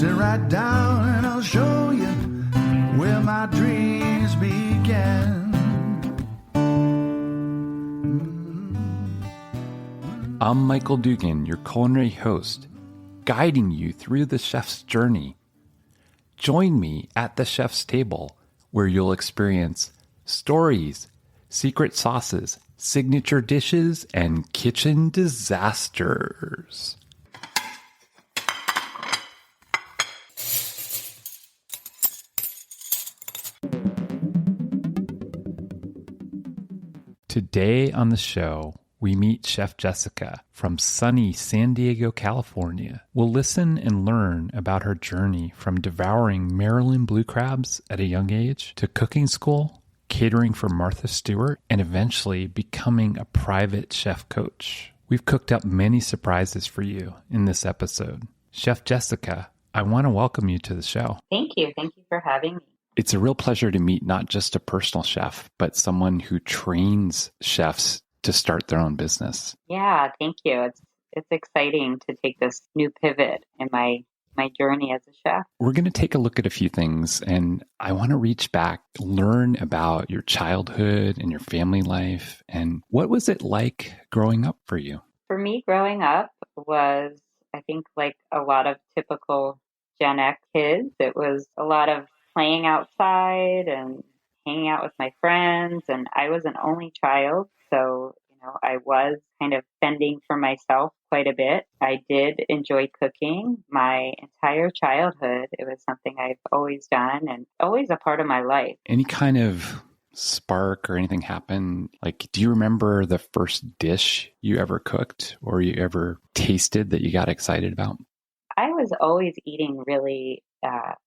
Sit right down and I'll show you where my dreams began. I'm Michael Dugan, your culinary host, guiding you through the chef's journey. Join me at the chef's table, where you'll experience stories, secret sauces, signature dishes, and kitchen disasters. Today on the show, we meet Chef Jessica from sunny San Diego, California. We'll listen and learn about her journey from devouring Maryland blue crabs at a young age to cooking school, catering for Martha Stewart, and eventually becoming a private chef coach. We've cooked up many surprises for you in this episode. Chef Jessica, I want to welcome you to the show. Thank you. Thank you for having me. It's a real pleasure to meet not just a personal chef, but someone who trains chefs to start their own business. Yeah, thank you. It's exciting to take this new pivot in my journey as a chef. We're going to take a look at a few things, and I want to reach back, learn about your childhood and your family life, and what was it like growing up for you? For me, growing up was, I think, like a lot of typical Gen X kids. It was a lot of playing outside and hanging out with my friends, and I was an only child. So, I was kind of fending for myself quite a bit. I did enjoy cooking my entire childhood. It was something I've always done and always a part of my life. Any kind of spark or anything happen? Like, do you remember the first dish you ever cooked or you ever tasted that you got excited about? I was always eating really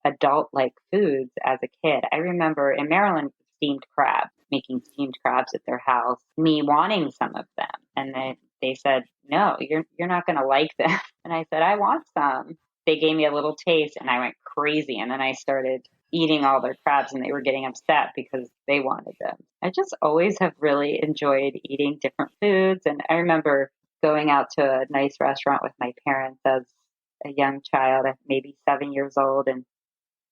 adult-like foods as a kid. I remember in Maryland, steamed crabs, making steamed crabs at their house, me wanting some of them. And they said, no, you're not going to like them. And I said, I want some. They gave me a little taste and I went crazy. And then I started eating all their crabs and they were getting upset because they wanted them. I just always have really enjoyed eating different foods. And I remember going out to a nice restaurant with my parents as a young child, maybe 7 years old. And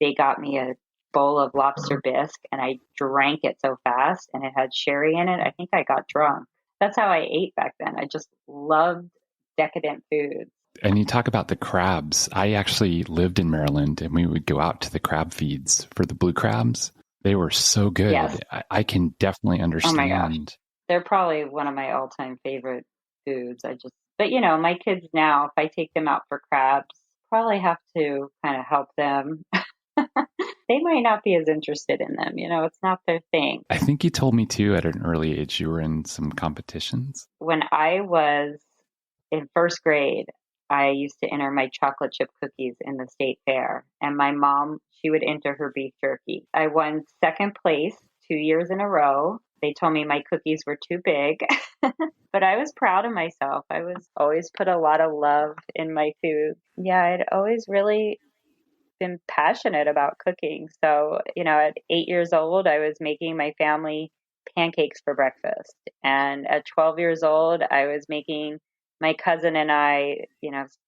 they got me a bowl of lobster bisque and I drank it so fast and it had sherry in it. I think I got drunk. That's how I ate back then. I just loved decadent foods. And you talk about the crabs. I actually lived in Maryland and we would go out to the crab feeds for the blue crabs. They were so good. Yes. I can definitely understand. Oh my gosh. They're probably one of my all-time favorite foods. But my kids now, if I take them out for crabs, probably have to kind of help them. They might not be as interested in them. It's not their thing. I think you told me too at an early age you were in some competitions. When I was in first grade, I used to enter my chocolate chip cookies in the state fair. And my mom, she would enter her beef jerky. I won second place 2 years in a row. They told me my cookies were too big, but I was proud of myself. I was always put a lot of love in my food. Yeah, I'd always really been passionate about cooking. So, at 8 years old, I was making my family pancakes for breakfast. And at 12 years old, I was making my cousin and I,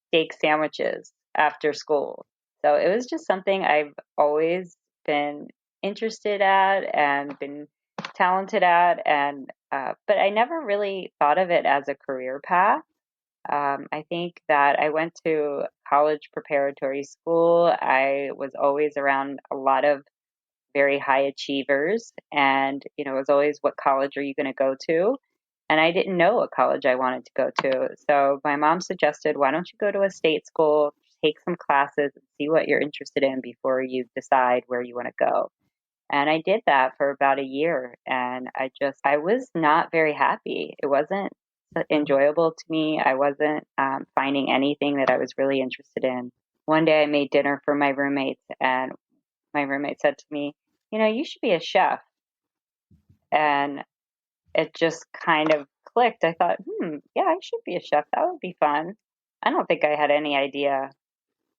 steak sandwiches after school. So it was just something I've always been interested at and been talented at. And, but I never really thought of it as a career path. I think that I went to college preparatory school. I was always around a lot of very high achievers. And, it was always, what college are you going to go to? And I didn't know what college I wanted to go to. So my mom suggested, why don't you go to a state school, take some classes, and see what you're interested in before you decide where you want to go. And I did that for about a year. And I was not very happy. It wasn't enjoyable to me. I wasn't finding anything that I was really interested in. One day I made dinner for my roommates and my roommate said to me, you should be a chef. And it just kind of clicked. I thought, yeah, I should be a chef. That would be fun. I don't think I had any idea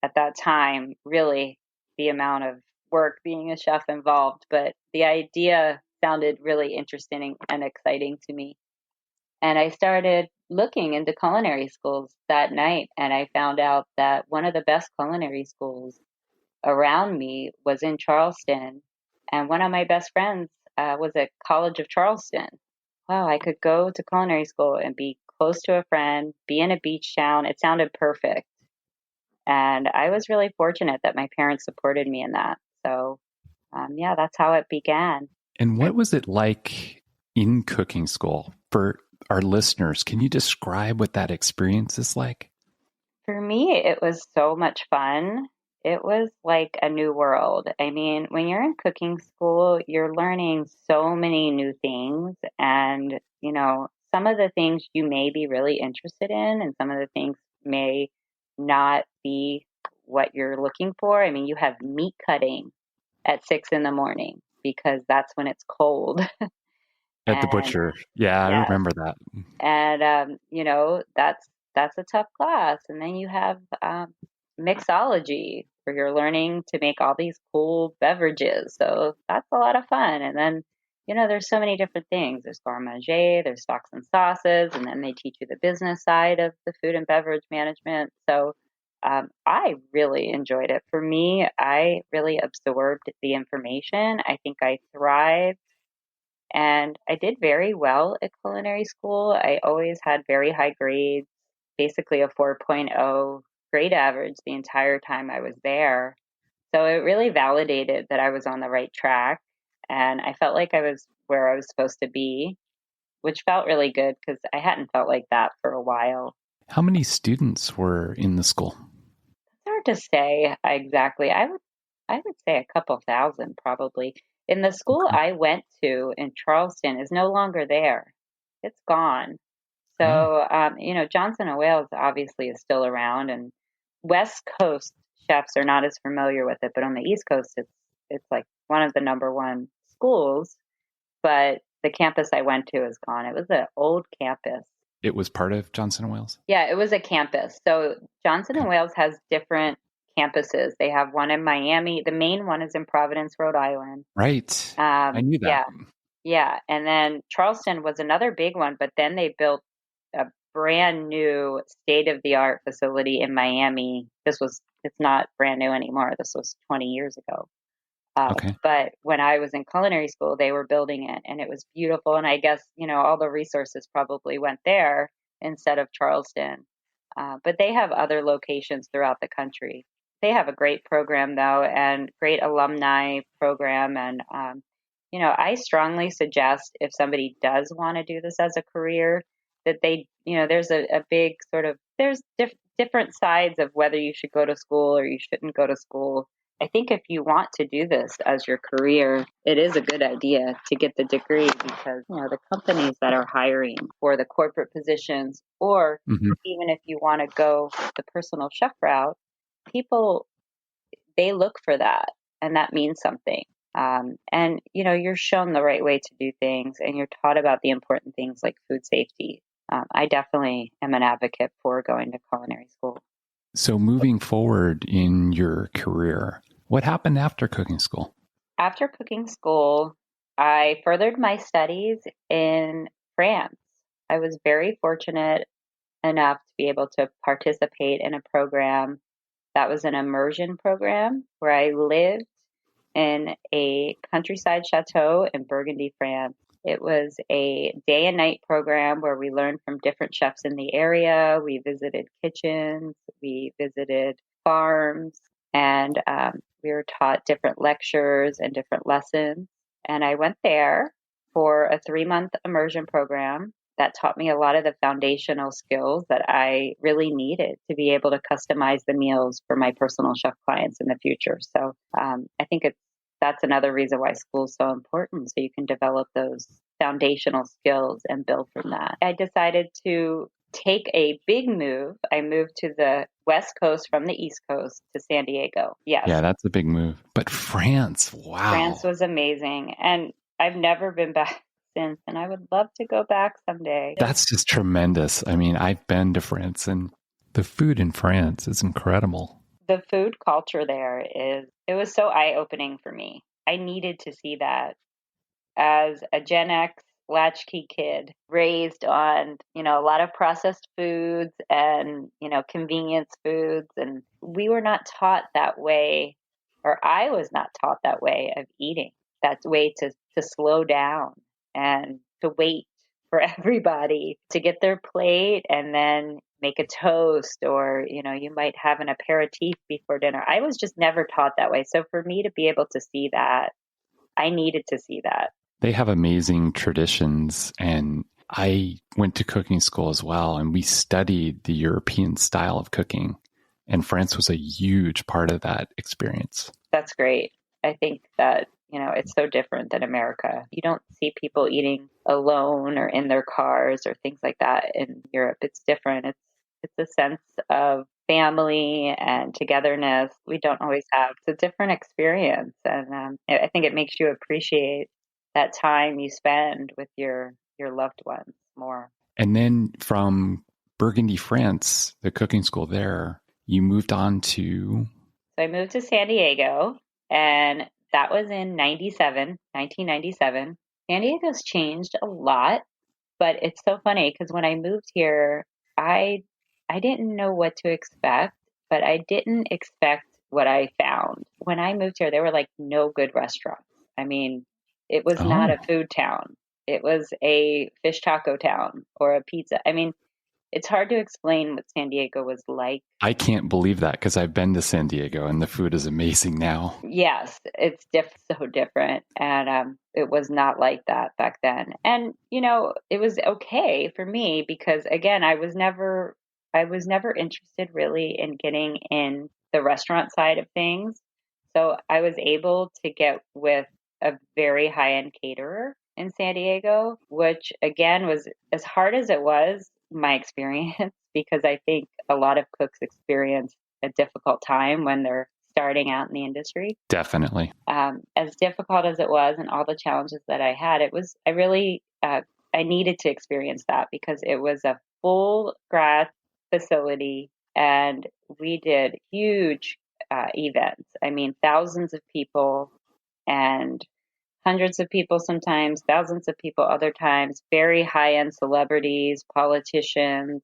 at that time, really, the amount of work being a chef involved, but the idea sounded really interesting and exciting to me. And I started looking into culinary schools that night, and I found out that one of the best culinary schools around me was in Charleston. And one of my best friends was at College of Charleston. Wow, I could go to culinary school and be close to a friend, be in a beach town. It sounded perfect. And I was really fortunate that my parents supported me in that. So, yeah, that's how it began. And what was it like in cooking school for our listeners? Can you describe what that experience is like? For me, it was so much fun. It was like a new world. I mean, when you're in cooking school, you're learning so many new things. And, some of the things you may be really interested in, and some of the things may not be what you're looking for. I mean, you have meat cutting at 6 in the morning because that's when it's cold. At the And butcher. Yeah, I yeah, remember that. and that's a tough class. And then you have mixology, where you're learning to make all these cool beverages. So that's a lot of fun. And then there's so many different things. There's garde manger, there's stocks and sauces, and then they teach you the business side of the food and beverage management. So I really enjoyed it. For me, I really absorbed the information. I think I thrived, and I did very well at culinary school. I always had very high grades, basically a 4.0 grade average the entire time I was there. So it really validated that I was on the right track. And I felt like I was where I was supposed to be, which felt really good because I hadn't felt like that for a while. How many students were in the school? It's hard to say exactly. I would say a couple thousand probably. In the school I went to in Charleston is no longer there. It's gone. Oh, So, Johnson and Wales obviously is still around, and West Coast chefs are not as familiar with it, but on the East Coast, it's like one of the number one schools. But the campus I went to is gone. It was an old campus. it was part of Johnson and Wales? Yeah, it was a campus. So Johnson and Okay. Wales has different campuses. They have one in Miami. The main one is in Providence, Rhode Island. Right. I knew that. Yeah, yeah. And then Charleston was another big one, but then they built a brand new state of the art facility in Miami. It's not brand new anymore. This was 20 years ago. Okay. But when I was in culinary school, they were building it, and it was beautiful. And I guess, all the resources probably went there instead of Charleston. But they have other locations throughout the country. They have a great program, though, and great alumni program. And, I strongly suggest, if somebody does want to do this as a career, that there's a big sort of, there's different sides of whether you should go to school or you shouldn't go to school. I think if you want to do this as your career, it is a good idea to get the degree, because, the companies that are hiring for the corporate positions, or Hmm. even if you want to go the personal chef route, people, they look for that, and that means something. And, you're shown the right way to do things, and you're taught about the important things like food safety. I definitely am an advocate for going to culinary school. So moving forward in your career, what happened after cooking school? After cooking school, I furthered my studies in France. I was very fortunate enough to be able to participate in a program that was an immersion program where I lived in a countryside chateau in Burgundy, France. It was a day and night program where we learned from different chefs in the area. We visited kitchens, we visited farms, and we were taught different lectures and different lessons. And I went there for a 3-month immersion program that taught me a lot of the foundational skills that I really needed to be able to customize the meals for my personal chef clients in the future. So I think that's another reason why school is so important, so you can develop those foundational skills and build from that. I decided to take a big move. I moved to the West Coast from the East Coast to San Diego. Yes. Yeah, that's a big move. But France, wow. France was amazing. And I've never been back since, and I would love to go back someday. That's just tremendous. I mean, I've been to France, and the food in France is incredible. The food culture there it was so eye-opening for me. I needed to see that as a Gen X latchkey kid raised on, a lot of processed foods and, convenience foods. And we were not taught that way or I was not taught that way of eating, that way to slow down and to wait for everybody to get their plate and then make a toast, or, you might have an aperitif before dinner. I was just never taught that way. So for me to be able to see that, I needed to see that. They have amazing traditions, and I went to cooking school as well, and we studied the European style of cooking, and France was a huge part of that experience. That's great. I think that, it's so different than America. You don't see people eating alone or in their cars or things like that in Europe. It's different. It's a sense of family and togetherness we don't always have. It's a different experience. And I think it makes you appreciate that time you spend with your loved ones more. And then from Burgundy, France, the cooking school there, you moved on to... So I moved to San Diego, and that was in 1997. San Diego's changed a lot, but it's so funny because when I moved here, I didn't know what to expect, but I didn't expect what I found. When I moved here, there were like no good restaurants. I mean, it was not a food town. It was a fish taco town or a pizza. I mean, it's hard to explain what San Diego was like. I can't believe that because I've been to San Diego and the food is amazing now. Yes, it's so different. And it was not like that back then. And, it was okay for me because, again, I was never interested really in getting in the restaurant side of things. So I was able to get with a very high-end caterer in San Diego, which again was as hard as it was my experience, because I think a lot of cooks experience a difficult time when they're starting out in the industry. Definitely. As difficult as it was and all the challenges that I had, I needed to experience that because it was a full grad facility and we did huge events. I mean, thousands of people and hundreds of people sometimes, thousands of people other times, very high-end celebrities, politicians.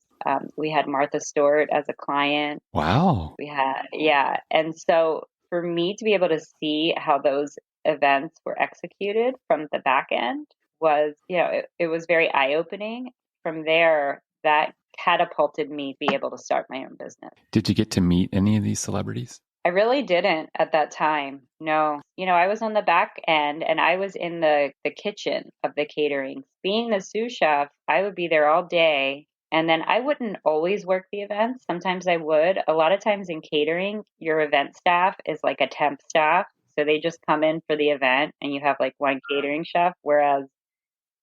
We had Martha Stewart as a client. Wow. Yeah. And so for me to be able to see how those events were executed from the back end was, it was very eye-opening. From there, that catapulted me to be able to start my own business. Did you get to meet any of these celebrities? I really didn't at that time. No. I was on the back end and I was in the kitchen of the catering. Being the sous chef, I would be there all day. And then I wouldn't always work the events. Sometimes I would. A lot of times in catering, your event staff is like a temp staff. So they just come in for the event and you have like one catering chef. Whereas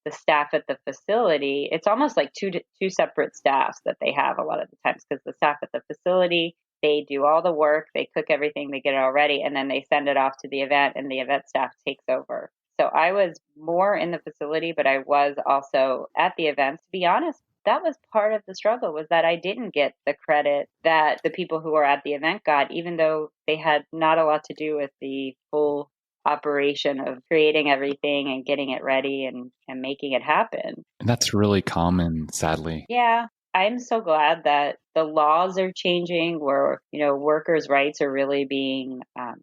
the staff at the facility, it's almost like two separate staffs that they have a lot of the times, because the staff at the facility, they do all the work, they cook everything, they get it all ready, and then they send it off to the event and the event staff takes over. So I was more in the facility, but I was also at the events. To be honest, that was part of the struggle, was that I didn't get the credit that the people who were at the event got, even though they had not a lot to do with the full operation of creating everything and getting it ready and making it happen. And that's really common, sadly. Yeah. I'm so glad that the laws are changing where, workers' rights are really being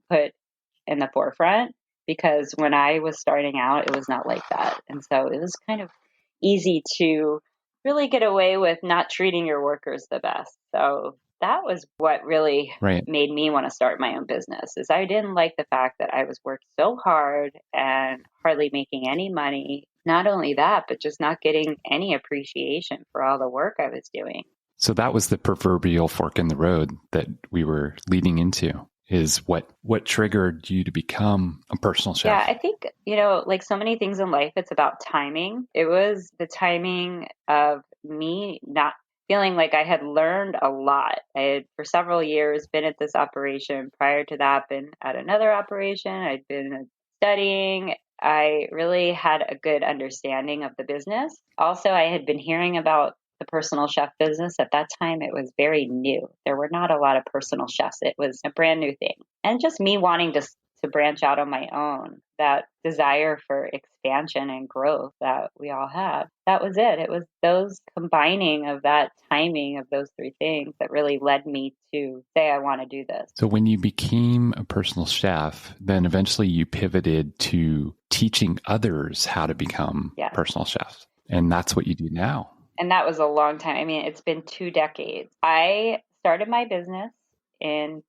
put in the forefront, because when I was starting out, it was not like that. And so it was kind of easy to really get away with not treating your workers the best. So that was what really made me want to start my own business, is I didn't like the fact that I was working so hard and hardly making any money. Not only that, but just not getting any appreciation for all the work I was doing. So that was the proverbial fork in the road that we were leading into, is what triggered you to become a personal chef? Yeah, I think, like so many things in life, it's about timing. It was the timing of me not feeling like I had learned a lot. I had, for several years, been at this operation. Prior to that, been at another operation. I'd been studying. I really had a good understanding of the business. Also, I had been hearing about the personal chef business. At that time, it was very new. There were not a lot of personal chefs. It was a brand new thing. And just me wanting to to branch out on my own, that desire for expansion and growth that we all have. That was it. It was those combining of that timing of those three things that really led me to say, I want to do this. So when you became a personal chef, then eventually you pivoted to teaching others how to become personal chefs. And that's what you do now. And that was a long time. I mean, it's been 2 decades. I started my business in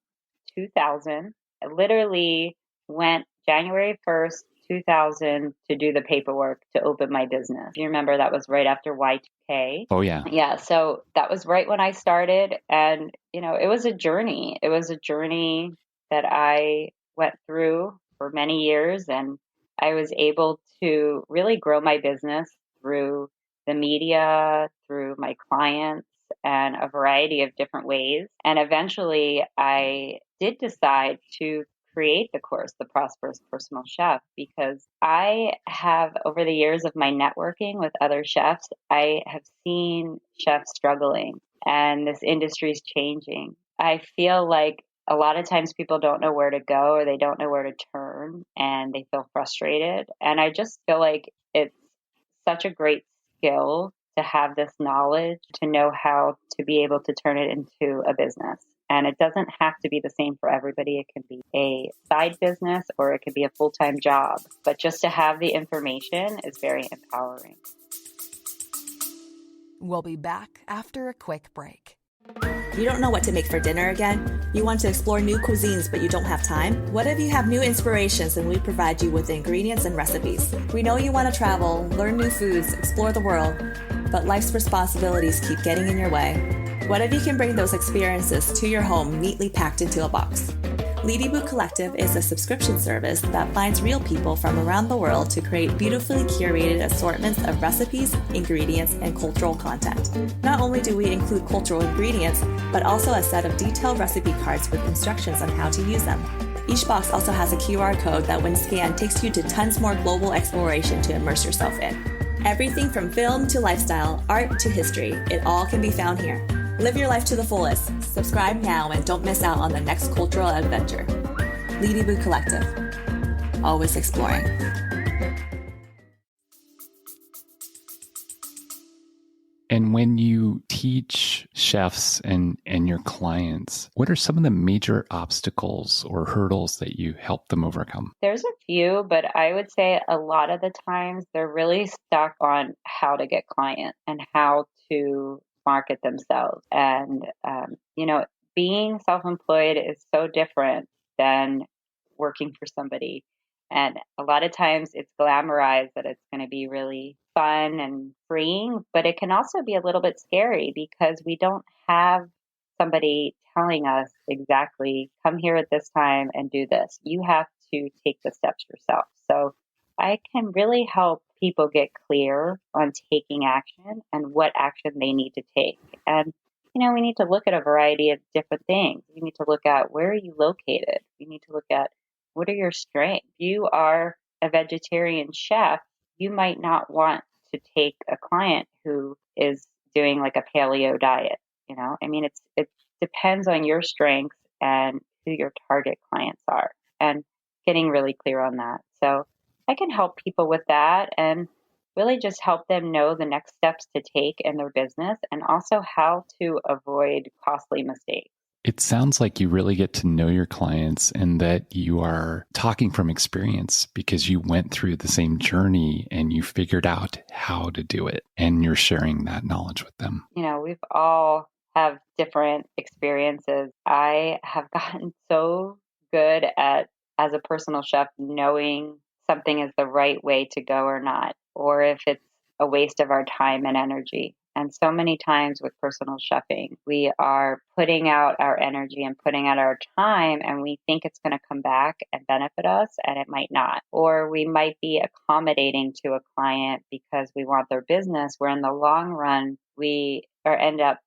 2000. I literally went January 1st, 2000 to do the paperwork to open my business. You remember that was right after Y2K. Oh, yeah. Yeah. So that was right when I started. And, it was a journey. It was a journey that I went through for many years. And I was able to really grow my business through the media, through my clients, and a variety of different ways. And eventually I did decide to create the course, The Prosperous Personal Chef, because I have, over the years of my networking with other chefs, I have seen chefs struggling, and this industry is changing. I feel like a lot of times people don't know where to go, or they don't know where to turn, and they feel frustrated. And I just feel like it's such a great skill to have this knowledge, to know how to be able to turn it into a business. And it doesn't have to be the same for everybody. It can be a side business or it could be a full-time job. But just to have the information is very empowering. We'll be back after a quick break. You don't know what to make for dinner again? You want to explore new cuisines, but you don't have time? What if you have new inspirations and we provide you with the ingredients and recipes? We know you want to travel, learn new foods, explore the world, but life's responsibilities keep getting in your way. What if you can bring those experiences to your home neatly packed into a box? Ladybug Collective is a subscription service that finds real people from around the world to create beautifully curated assortments of recipes, ingredients, and cultural content. Not only do we include cultural ingredients, but also a set of detailed recipe cards with instructions on how to use them. Each box also has a QR code that, when scanned, takes you to tons more global exploration to immerse yourself in. Everything from film to lifestyle, art to history, it all can be found here. Live your life to the fullest. Subscribe now and don't miss out on the next cultural adventure. Ladybug Collective. Always exploring. And when you teach chefs and your clients, what are some of the major obstacles or hurdles that you help them overcome? There's a few, but I would say a lot of the times they're really stuck on how to get clients and how to market themselves. And, being self-employed is so different than working for somebody. And a lot of times it's glamorized that it's going to be really fun and freeing, but it can also be a little bit scary because we don't have somebody telling us exactly, come here at this time and do this. You have to take the steps yourself. So I can really help people get clear on taking action and what action they need to take. And, we need to look at a variety of different things. We need to look at, where are you located? We need to look at, what are your strengths? If you are a vegetarian chef, you might not want to take a client who is doing like a paleo diet. It depends on your strengths and who your target clients are, and getting really clear on that. So I can help people with that and really just help them know the next steps to take in their business, and also how to avoid costly mistakes. It sounds like you really get to know your clients and that you are talking from experience because you went through the same journey and you figured out how to do it, and you're sharing that knowledge with them. We've all have different experiences. I have gotten so good at, as a personal chef, knowing something is the right way to go or not, or if it's a waste of our time and energy. And so many times with personal chefing, we are putting out our energy and putting out our time, and we think it's going to come back and benefit us, and it might not. Or we might be accommodating to a client because we want their business, where in the long run, we end up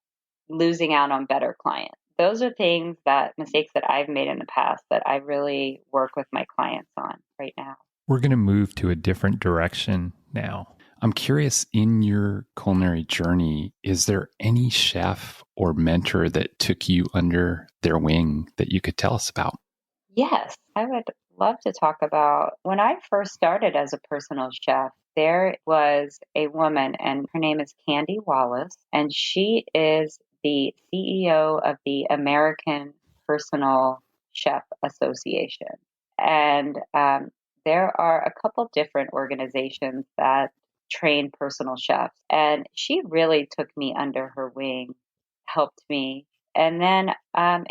losing out on better clients. Those are mistakes that I've made in the past that I really work with my clients on right now. We're going to move to a different direction now. I'm curious, in your culinary journey, is there any chef or mentor that took you under their wing that you could tell us about? Yes, I would love to talk about when I first started as a personal chef. There was a woman, and her name is Candy Wallace, and she is the CEO of the American Personal Chef Association. And there are a couple different organizations that train personal chefs. And she really took me under her wing, helped me. And then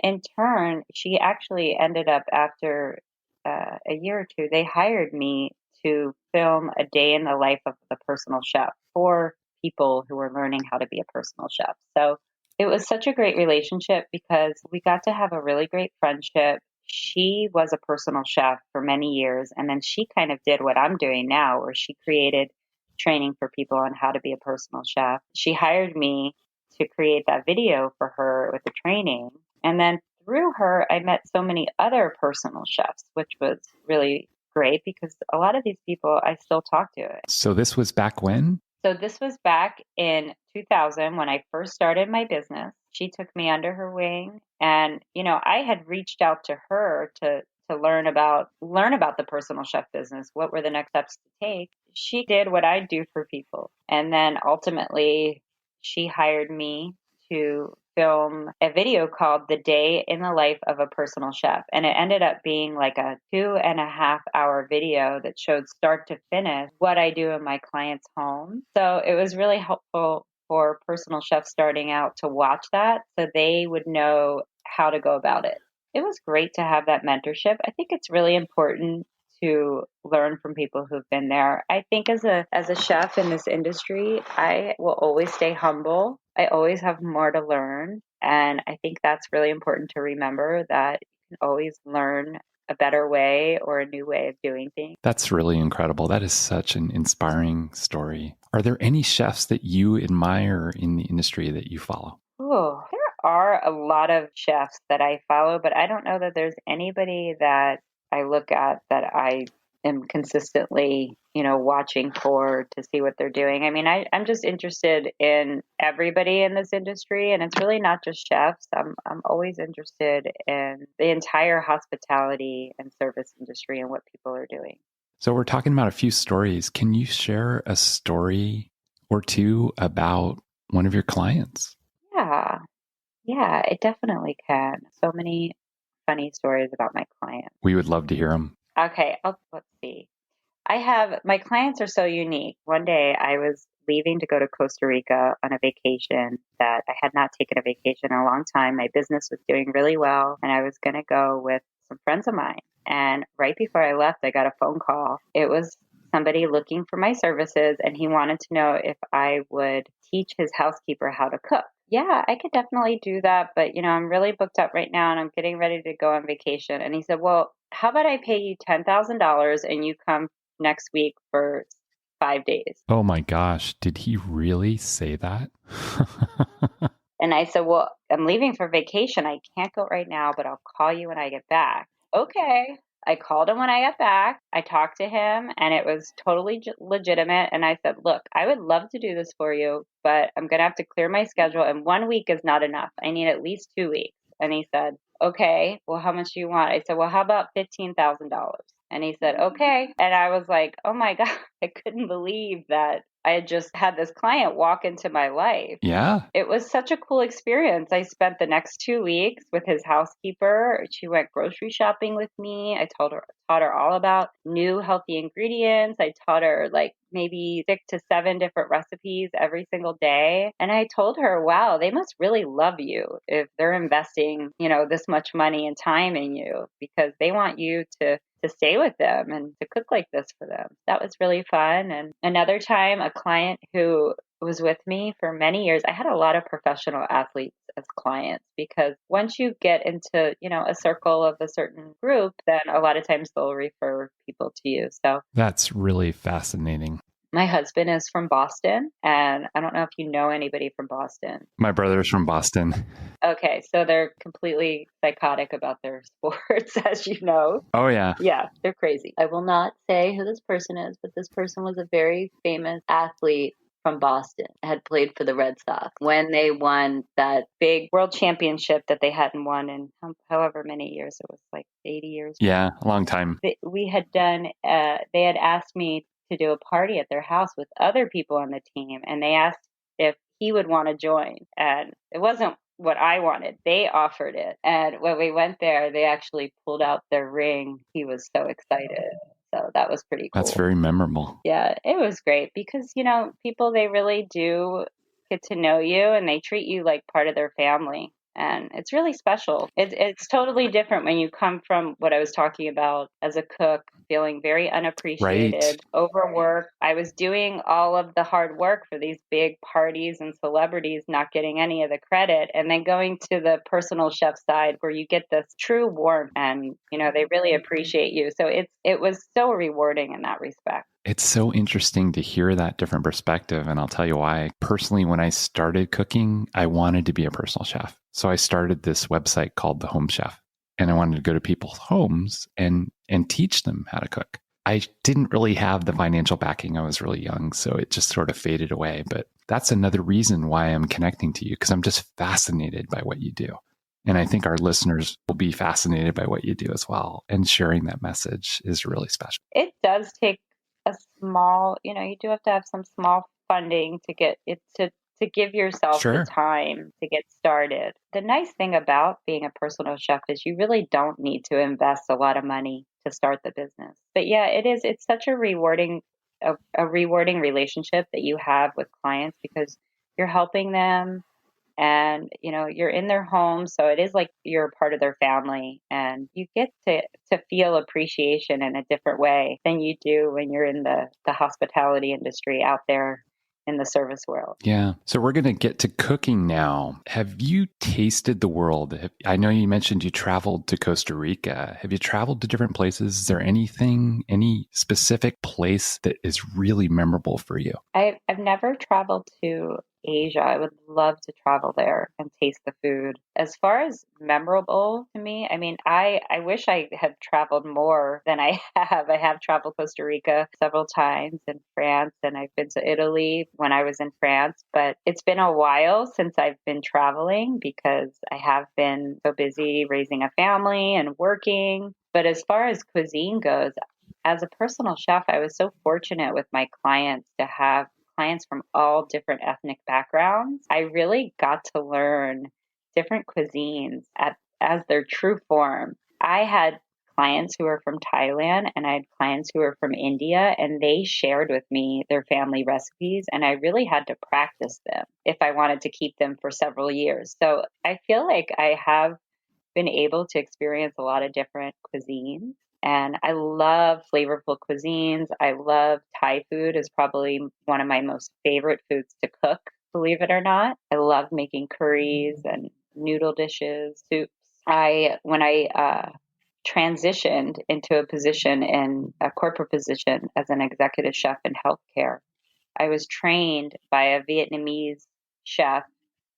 in turn, she actually ended up after a year or two, they hired me to film a day in the life of the personal chef for people who were learning how to be a personal chef. So it was such a great relationship because we got to have a really great friendship. She was a personal chef for many years, and then she kind of did what I'm doing now, where she created training for people on how to be a personal chef. She hired me to create that video for her with the training. And then through her, I met so many other personal chefs, which was really great because a lot of these people I still talk to. So this was back when? So this was back in 2000 when I first started my business. She took me under her wing, and I had reached out to her to learn about the personal chef business. What were the next steps to take? She did what I do for people, and then ultimately she hired me to film a video called The Day in the Life of a Personal Chef. And it ended up being like a 2.5-hour video that showed start to finish what I do in my client's home. So it was really helpful for personal chefs starting out to watch that so they would know how to go about it. It was great to have that mentorship. I think it's really important to learn from people who've been there. I think as a chef in this industry, I will always stay humble. I always have more to learn. And I think that's really important to remember, that you can always learn a better way or a new way of doing things. That's really incredible. That is such an inspiring story. Are there any chefs that you admire in the industry that you follow? Oh, there are a lot of chefs that I follow, but I don't know that there's anybody that I look at that I am consistently, watching for to see what they're doing. I mean, I'm just interested in everybody in this industry, and it's really not just chefs. I'm always interested in the entire hospitality and service industry and what people are doing. So we're talking about a few stories. Can you share a story or two about one of your clients? Yeah, it definitely can. So many funny stories about my clients. We would love to hear them. Okay, let's see. My clients are so unique. One day I was leaving to go to Costa Rica on a vacation that I had not taken a vacation in a long time. My business was doing really well, and I was going to go with some friends of mine. And right before I left, I got a phone call. It was somebody looking for my services, and he wanted to know if I would teach his housekeeper how to cook. Yeah, I could definitely do that, but I'm really booked up right now and I'm getting ready to go on vacation. And he said, well, how about I pay you $10,000 and you come next week for 5 days? Oh my gosh, did he really say that? And I said, well, I'm leaving for vacation. I can't go right now, but I'll call you when I get back. Okay. I called him when I got back. I talked to him and it was totally legitimate. And I said, look, I would love to do this for you, but I'm going to have to clear my schedule. And 1 week is not enough. I need at least 2 weeks. And he said, okay, well, how much do you want? I said, well, how about $15,000? And he said, okay. And I was like, oh my God, I couldn't believe that I had just had this client walk into my life. Yeah. It was such a cool experience. I spent the next 2 weeks with his housekeeper. She went grocery shopping with me. I taught her all about new healthy ingredients. I taught her like maybe 6 to 7 different recipes every single day. And I told her, wow, they must really love you if they're investing, this much money and time in you, because they want you to stay with them and to cook like this for them. That was really fun. And another time, a client who was with me for many years, I had a lot of professional athletes as clients, because once you get into, a circle of a certain group, then a lot of times they'll refer people to you. So that's really fascinating. My husband is from Boston, and I don't know if you know anybody from Boston. My brother's from Boston. Okay, so they're completely psychotic about their sports, as you know. Oh, yeah. Yeah, they're crazy. I will not say who this person is, but this person was a very famous athlete from Boston, had played for the Red Sox when they won that big world championship that they hadn't won in however many years. It was like 80 years. Yeah, a long time. We had done, they had asked me to do a party at their house with other people on the team, and they asked if he would want to join. And it wasn't what I wanted. They offered it. And when we went there, they actually pulled out their ring. He was so excited. So that was pretty cool. That's very memorable. Yeah, it was great because, people, they really do get to know you and they treat you like part of their family. And it's really special. It's totally different when you come from what I was talking about as a cook, feeling very unappreciated, overworked. I was doing all of the hard work for these big parties and celebrities, not getting any of the credit, and then going to the personal chef side where you get this true warmth and, they really appreciate you. So it was so rewarding in that respect. It's so interesting to hear that different perspective. And I'll tell you why. Personally, when I started cooking, I wanted to be a personal chef. So I started this website called The Home Chef. And I wanted to go to people's homes and teach them how to cook. I didn't really have the financial backing. I was really young, so it just sort of faded away. But that's another reason why I'm connecting to you, because I'm just fascinated by what you do. And I think our listeners will be fascinated by what you do as well. And sharing that message is really special. It does take a small, you do have to have some small funding to get it to give yourself the time to get started. The nice thing about being a personal chef is you really don't need to invest a lot of money to start the business. But yeah, it's such a rewarding relationship that you have with clients because you're helping them and, you're in their home. So it is like you're a part of their family and you get to feel appreciation in a different way than you do when you're in the hospitality industry out there in the service world. Yeah. So we're going to get to cooking now. Have you tasted the world? I know you mentioned you traveled to Costa Rica. Have you traveled to different places? Is there any specific place that is really memorable for you? I've never traveled to Asia. I would love to travel there and taste the food. As far as memorable to me, I wish I had traveled more than I have. I have traveled Costa Rica several times and France, and I've been to Italy when I was in France, but it's been a while since I've been traveling because I have been so busy raising a family and working. But as far as cuisine goes, as a personal chef, I was so fortunate with my clients to have clients from all different ethnic backgrounds. I really got to learn different cuisines as their true form. I had clients who were from Thailand and I had clients who were from India, and they shared with me their family recipes, and I really had to practice them if I wanted to keep them for several years. So I feel like I have been able to experience a lot of different cuisines. And I love flavorful cuisines. I love Thai food is probably one of my most favorite foods to cook, believe it or not. I love making curries and noodle dishes, soups. When I transitioned into a corporate position as an executive chef in healthcare, I was trained by a Vietnamese chef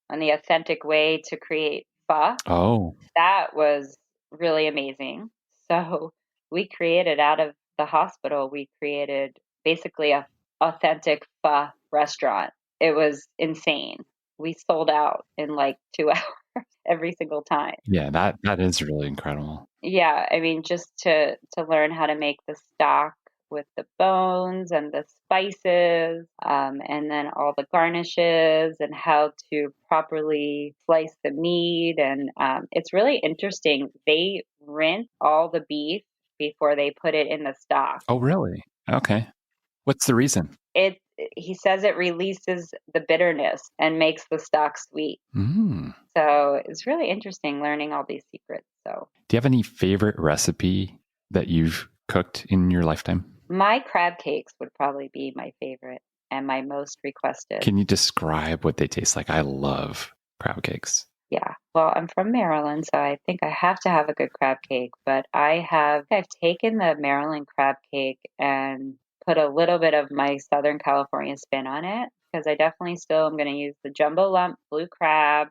on the authentic way to create pho. Oh, that was really amazing. So we created out of the hospital, we created basically a authentic pho restaurant. It was insane. We sold out in like 2 hours every single time. yeah, that is really incredible. Yeah, just to learn how to make the stock with the bones and the spices, and then all the garnishes and how to properly slice the meat. And it's really interesting. They rinse all the beef before they put it in the stock. Oh, really? Okay. What's the reason? He says it releases the bitterness and makes the stock sweet. Mm. So it's really interesting learning all these secrets. So, do you have any favorite recipe that you've cooked in your lifetime? My crab cakes would probably be my favorite and my most requested. Can you describe what they taste like? I love crab cakes. Yeah. Well, I'm from Maryland, so I think I have to have a good crab cake. But I've taken the Maryland crab cake and put a little bit of my Southern California spin on it, because I definitely still am going to use the jumbo lump blue crab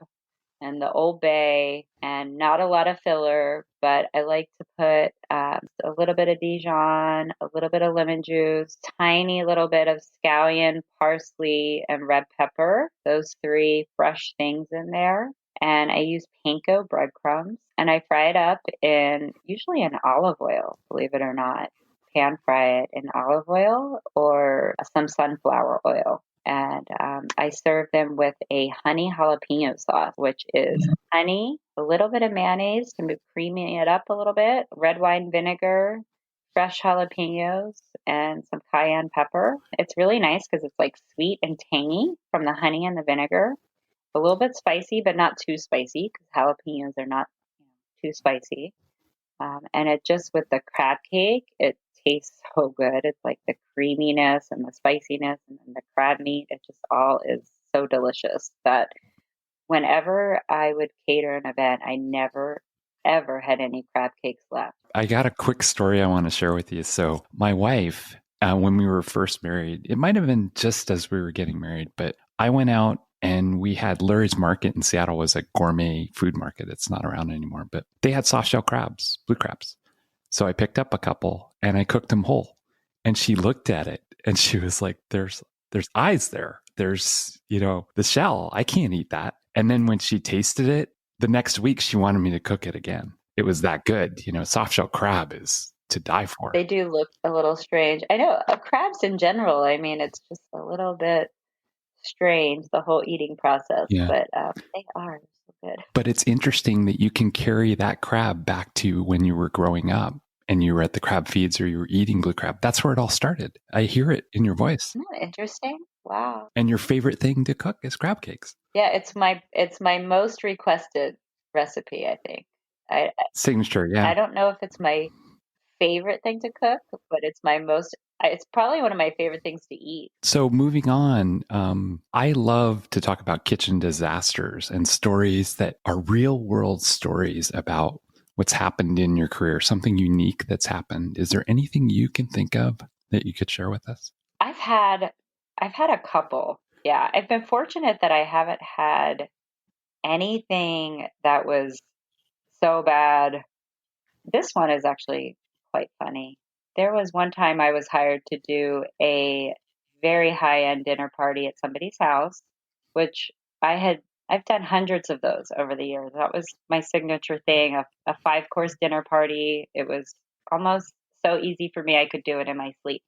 and the Old Bay, and not a lot of filler, but I like to put a little bit of Dijon, a little bit of lemon juice, tiny little bit of scallion, parsley, and red pepper. Those three fresh things in there. And I use panko breadcrumbs, and I fry it up usually in olive oil, believe it or not. Pan fry it in olive oil or some sunflower oil. And I serve them with a honey jalapeno sauce, which is honey, a little bit of mayonnaise to creamy it up a little bit, red wine vinegar, fresh jalapenos, and some cayenne pepper. It's really nice because it's like sweet and tangy from the honey and the vinegar. A little bit spicy, but not too spicy because jalapenos are not too spicy. And it just with the crab cake, it tastes so good. It's like the creaminess and the spiciness and then the crab meat. It just all is so delicious that whenever I would cater an event, I never, ever had any crab cakes left. I got a quick story I want to share with you. So my wife, when we were first married, it might have been just as we were getting married, but I went out and we had Larry's Market in Seattle was a gourmet food market. It's not around anymore, but they had soft shell crabs, blue crabs. So I picked up a couple and I cooked them whole. And she looked at it and she was like, there's eyes there. There's, the shell. I can't eat that. And then when she tasted it, the next week she wanted me to cook it again. It was that good. Soft shell crab is to die for. They do look a little strange. I know crabs in general, it's just a little bit strange, the whole eating process, but they are so good. But it's interesting that you can carry that crab back to when you were growing up and you were at the crab feeds or you were eating blue crab. That's where it all started. I hear it in your voice. Isn't that interesting? Wow. And your favorite thing to cook is crab cakes. Yeah, it's my most requested recipe, I think. Signature, yeah. I don't know if it's my favorite thing to cook, but it's probably one of my favorite things to eat. So moving on, I love to talk about kitchen disasters and stories that are real world stories about what's happened in your career, something unique that's happened. Is there anything you can think of that you could share with us? I've had a couple. Yeah, I've been fortunate that I haven't had anything that was so bad. This one is actually quite funny. There was one time I was hired to do a very high-end dinner party at somebody's house, which I've done hundreds of those over the years. That was my signature thing, a 5-course dinner party. It was almost so easy for me I could do it in my sleep.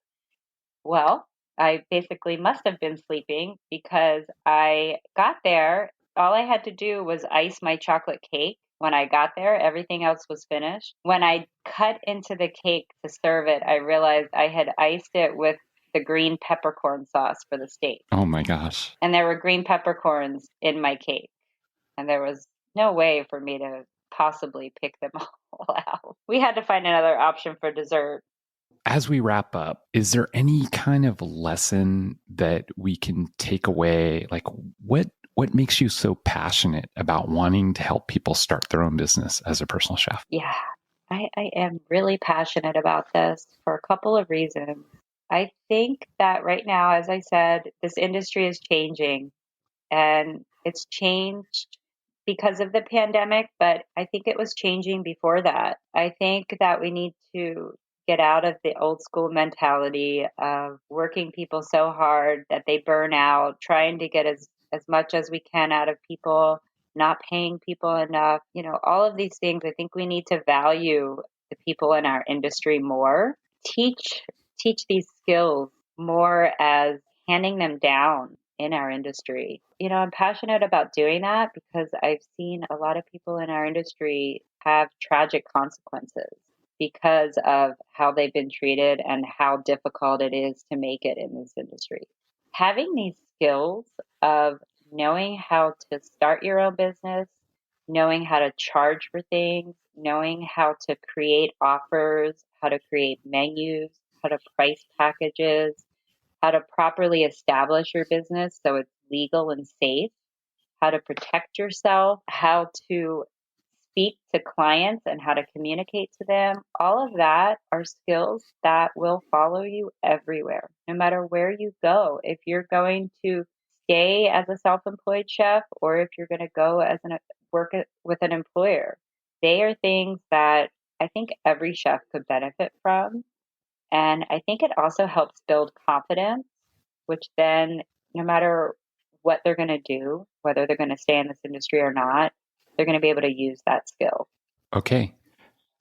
Well, I basically must have been sleeping because I got there. All I had to do was ice my chocolate cake. When I got there, everything else was finished. When I cut into the cake to serve it, I realized I had iced it with the green peppercorn sauce for the steak. Oh my gosh. And there were green peppercorns in my cake. And there was no way for me to possibly pick them all out. We had to find another option for dessert. As we wrap up, is there any kind of lesson that we can take away? Like what makes you so passionate about wanting to help people start their own business as a personal chef? Yeah, I am really passionate about this for a couple of reasons. I think that right now, as I said, this industry is changing, and it's changed because of the pandemic, but I think it was changing before that. I think that we need to get out of the old school mentality of working people so hard that they burn out, trying to get as much as we can out of people, not paying people enough, all of these things. I think we need to value the people in our industry more, teach these skills more as handing them down in our industry. I'm passionate about doing that because I've seen a lot of people in our industry have tragic consequences because of how they've been treated and how difficult it is to make it in this industry. Having these skills of knowing how to start your own business, knowing how to charge for things, knowing how to create offers, how to create menus, how to price packages, how to properly establish your business so it's legal and safe, how to protect yourself, how to speak to clients and how to communicate to them. All of that are skills that will follow you everywhere, no matter where you go. If you're going to stay as a self-employed chef or if you're going to go as with an employer. They are things that I think every chef could benefit from. And I think it also helps build confidence, which then, no matter what they're going to do, whether they're going to stay in this industry or not, they're going to be able to use that skill. Okay.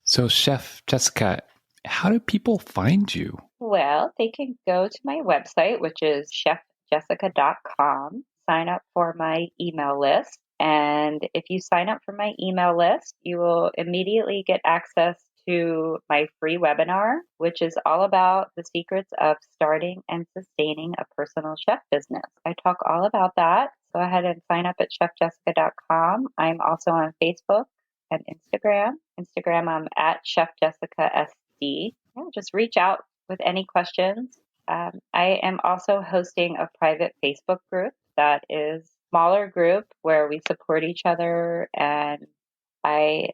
So, Chef Jessica, how do people find you? Well, they can go to my website, which is chefjessica.com, sign up for my email list. And if you sign up for my email list, you will immediately get access to my free webinar, which is all about the secrets of starting and sustaining a personal chef business. I talk all about that. Go ahead and sign up at chefjessica.com. I'm also on Facebook and Instagram. I'm at Chef Jessica SD. Just reach out with any questions. I am also hosting a private Facebook group that is a smaller group where we support each other, and I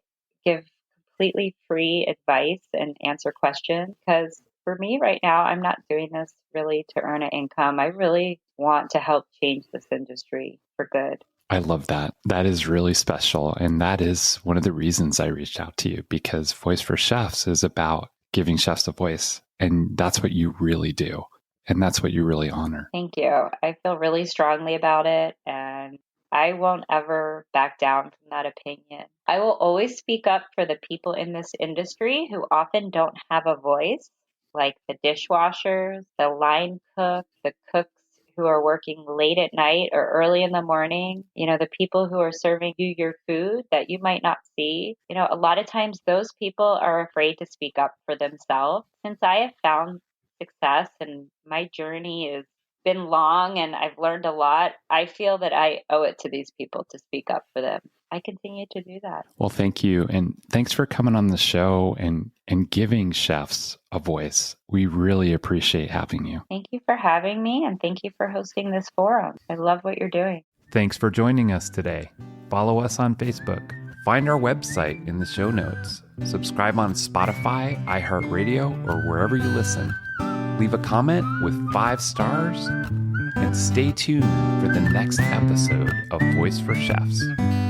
give completely free advice and answer questions, because for me right now, I'm not doing this really to earn an income. I really want to help change this industry for good. I love that. That is really special. And that is one of the reasons I reached out to you, because Voice4Chefs is about giving chefs a voice. And that's what you really do. And that's what you really honor. Thank you. I feel really strongly about it. And I won't ever back down from that opinion. I will always speak up for the people in this industry who often don't have a voice, like the dishwashers, the line cooks, the cooks who are working late at night or early in the morning, the people who are serving you your food that you might not see. A lot of times those people are afraid to speak up for themselves. Since I have found success and my journey has been long and I've learned a lot, I feel that I owe it to these people to speak up for them. I continue to do that. Well, thank you. And thanks for coming on the show and giving chefs a voice. We really appreciate having you. Thank you for having me, and thank you for hosting this forum. I love what you're doing. Thanks for joining us today. Follow us on Facebook. Find our website in the show notes. Subscribe on Spotify, iHeartRadio, or wherever you listen. Leave a comment with 5 stars, and stay tuned for the next episode of Voice4Chefs.